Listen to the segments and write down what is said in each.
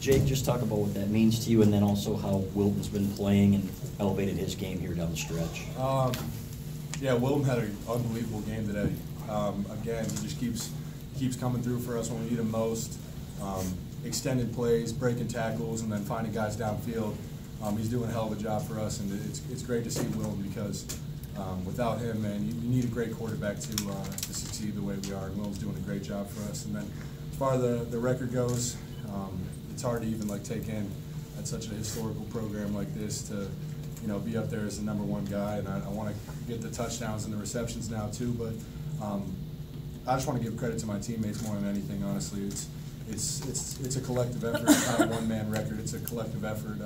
Jake, just talk about what that means to you, and then also how Wilton's been playing and elevated his game here down the stretch. Yeah, Wilton had an unbelievable game today. Again, he just keeps coming through for us when we need him most. Extended plays, breaking tackles, and then finding guys downfield. He's doing a hell of a job for us, and it's great to see Wilton because without him, man, you need a great quarterback to succeed the way we are. And Wilton's doing a great job for us. And then as far as the record goes, it's hard to even take in at such a historical program like this to be up there as the #1 guy. And I want to get the touchdowns and the receptions now too. But I just want to give credit to my teammates more than anything. Honestly, it's a collective effort. It's not a one-man record. It's a collective effort.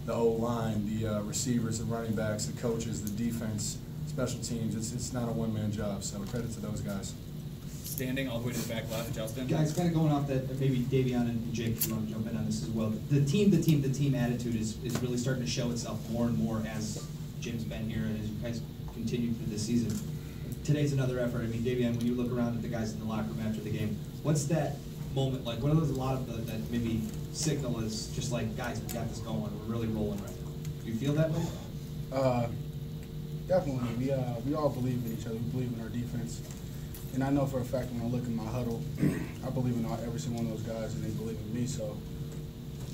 The O-line, the receivers, the running backs, the coaches, the defense, special teams. It's not a one-man job. So credit to those guys. Standing all the way to the back left, Justin. Guys, kind of going off that, maybe Davion and Jake, if you want to jump in on this as well. The team attitude is really starting to show itself more and more as Jim's been here and as you guys continue through the season. Today's another effort. I mean, Davion, when you look around at the guys in the locker room after the game, what's that moment like? What are those, a lot of that maybe signal is just like, guys, we got this going. We're really rolling right now. Do you feel that way? Definitely. We all believe in each other. We believe in our defense. And I know for a fact when I look in my huddle, I believe in every single one of those guys, and they believe in me. So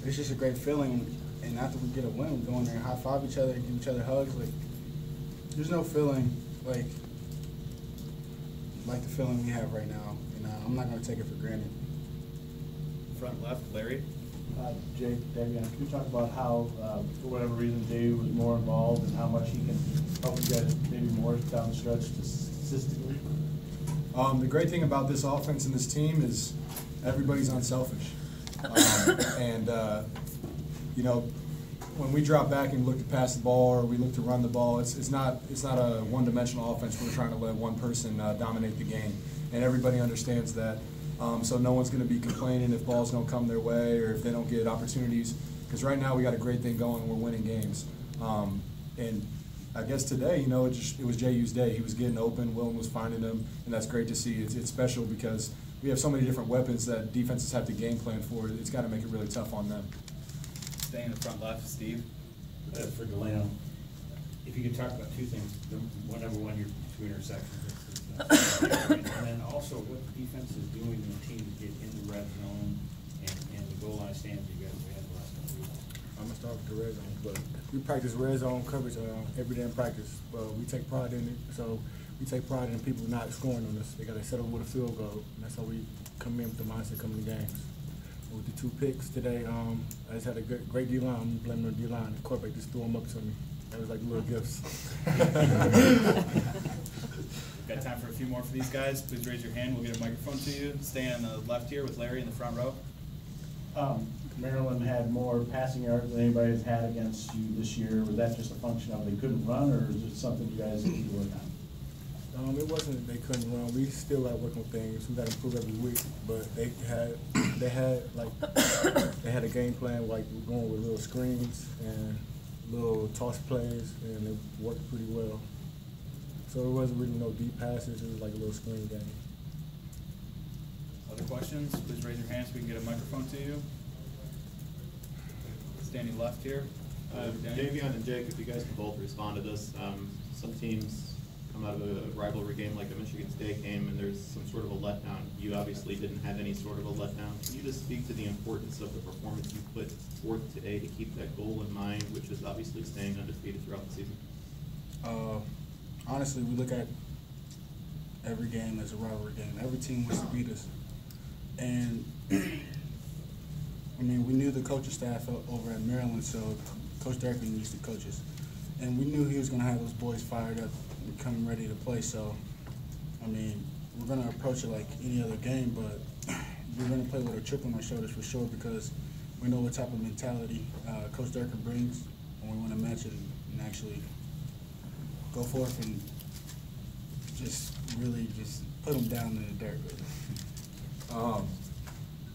it's just a great feeling. And after we get a win, we go in there and high-five each other, give each other hugs. There's no feeling like the feeling we have right now. And I'm not going to take it for granted. Front left, Larry. Jake, Davion, can you talk about how, for whatever reason, Dave was more involved and how much he can help you guys maybe more down the stretch statistically? The great thing about this offense and this team is everybody's unselfish. When we drop back and look to pass the ball or we look to run the ball, it's not a one-dimensional offense where we're trying to let one person dominate the game. And everybody understands that. So no one's going to be complaining if balls don't come their way or if they don't get opportunities. Because right now we got a great thing going and we're winning games. And I guess today, it was JU's day. He was getting open, Wilton was finding them, and that's great to see. It's special because we have so many different weapons that defenses have to game plan for. It's got to make it really tough on them. Staying in the front left, Steve. For Delano, if you could talk about two things. Number one, your 2 interceptions. And then also what the defense is doing in the team to get in the red zone and the goal line stands you guys had the last couple of weeks. I'm going to start with the red zone, but we practice red zone coverage every day in practice. We take pride in it, so we take pride in people not scoring on us. They got to settle with a field goal, and that's how we come in with the mindset coming to games. With the 2 picks today, I just had a great D-line. I'm blaming the D-line. The quarterback just threw them up to me. That was like little gifts. Got time for a few more for these guys. Please raise your hand. We'll get a microphone to you. Stay on the left here with Larry in the front row. Maryland had more passing yards than anybody has had against you this year. Was that just a function of they couldn't run, or is it something you guys need to work on? It wasn't that they couldn't run. We still got to work on things. We got to improve every week. But they had a game plan like we're going with little screens and little toss plays, and it worked pretty well. So it wasn't really no deep passes. It was like a little screen game. Other questions? Please raise your hand so we can get a microphone to you. Standing left here. Davion and Jake, if you guys can both respond to this. Some teams come out of a rivalry game like the Michigan State game and there's some sort of a letdown. You obviously didn't have any sort of a letdown. Can you just speak to the importance of the performance you put forth today to keep that goal in mind, which is obviously staying undefeated throughout the season? Honestly, we look at every game as a rivalry game. Every team wants to beat us. And I mean, we knew the coaching staff over at Maryland, so Coach Derrick used to coach us. And we knew he was going to have those boys fired up and coming ready to play. So, I mean, we're going to approach it like any other game, but we're going to play with a chip on our shoulders for sure because we know what type of mentality Coach Derrick brings, and we want to match it and actually go forth and just really just put them down in the dirt.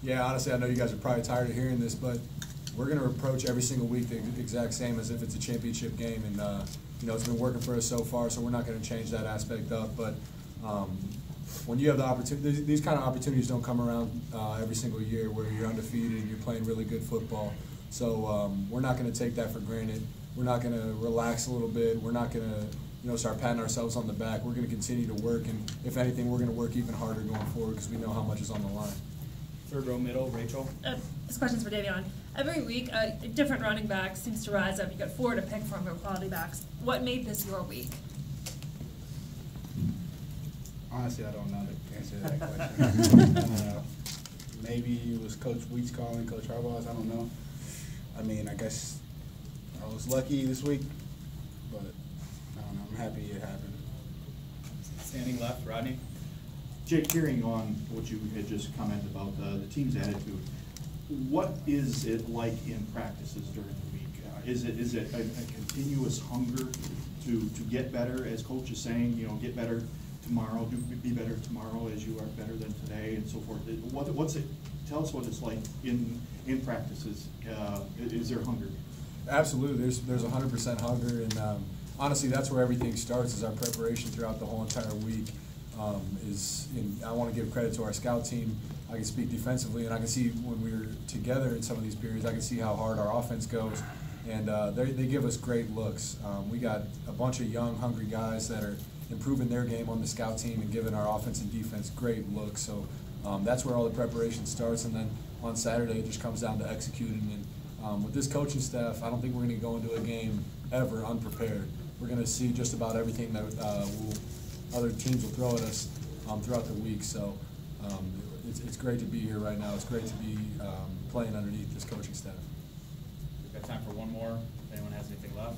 Yeah, honestly, I know you guys are probably tired of hearing this, but we're going to approach every single week the exact same as if it's a championship game, and it's been working for us so far, so we're not going to change that aspect up. But when you have the opportunity, these kind of opportunities don't come around every single year where you're undefeated and you're playing really good football. So we're not going to take that for granted. We're not going to relax a little bit. We're not going to start patting ourselves on the back. We're going to continue to work, and if anything, we're going to work even harder going forward because we know how much is on the line. Third row middle, Rachel. This question's for Davion. Every week, a different running back seems to rise up. You got 4 to pick from, your quality backs. What made this your week? Honestly, I don't know the answer to that question. Maybe it was Coach Weeks calling, Coach Harbaugh's, I don't know. I mean, I guess I was lucky this week, but I don't know, I'm happy it happened. Standing left, Rodney. Jake, carrying on what you had just commented about the team's attitude, what is it like in practices during the week? Is it a continuous hunger to get better, as Coach is saying, get better tomorrow, be better tomorrow as you are better than today, and so forth? What's it? Tell us what it's like in practices. Is there hunger? Absolutely, there's 100% hunger, and honestly, that's where everything starts. Is our preparation throughout the whole entire week. I want to give credit to our scout team. I can speak defensively, and I can see when we were together in some of these periods, I can see how hard our offense goes, and they give us great looks. We got a bunch of young, hungry guys that are improving their game on the scout team and giving our offense and defense great looks. So that's where all the preparation starts, and then on Saturday it just comes down to executing. And with this coaching staff, I don't think we're going to go into a game ever unprepared. We're going to see just about everything that other teams will throw at us throughout the week. So it's great to be here right now. It's great to be playing underneath this coaching staff. We've got time for one more. If anyone has anything left.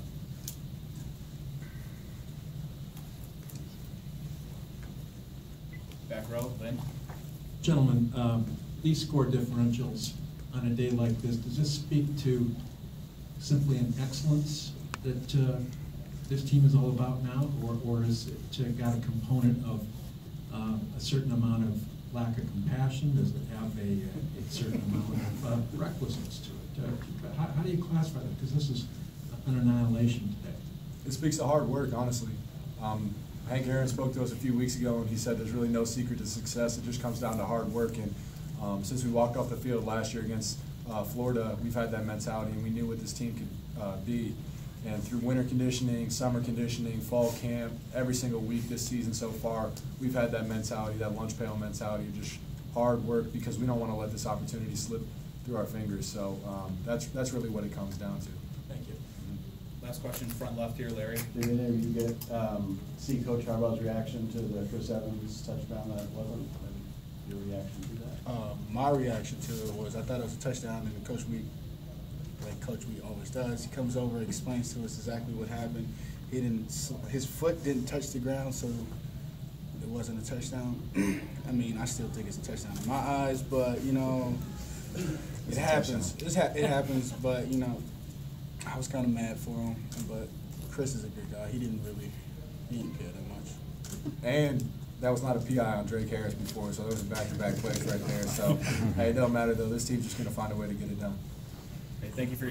Back row, Lynn. Gentlemen, these score differentials on a day like this, does this speak to simply an excellence that this team is all about now, or is it got a component of a certain amount of lack of compassion? Does it have a certain amount of recklessness to it? How do you classify that? Because this is an annihilation today. It speaks to hard work, honestly. Hank Aaron spoke to us a few weeks ago, and he said there's really no secret to success. It just comes down to hard work. And since we walked off the field last year against Florida, we've had that mentality, and we knew what this team could be. And through winter conditioning, summer conditioning, fall camp, every single week this season so far, we've had that mentality, that lunch pail mentality of just hard work, because we don't want to let this opportunity slip through our fingers. So that's really what it comes down to. Thank you. Last question, front left here, Larry. Did any of you get see Coach Harbaugh's reaction to the Chris Evans touchdown that wasn't? And your reaction to that? My reaction to it was I thought it was a touchdown, and Coach Week, like Coach Week always does, he comes over, explains to us exactly what happened. His foot didn't touch the ground, so it wasn't a touchdown. I mean, I still think it's a touchdown in my eyes, but it happens. It happens, but I was kind of mad for him. But Chris is a good guy. He didn't care that much. And that was not a PI on Drake Harris before, so there was a back-to-back plays right there. So, hey, it don't matter though. This team's just going to find a way to get it done. Hey, thank you for your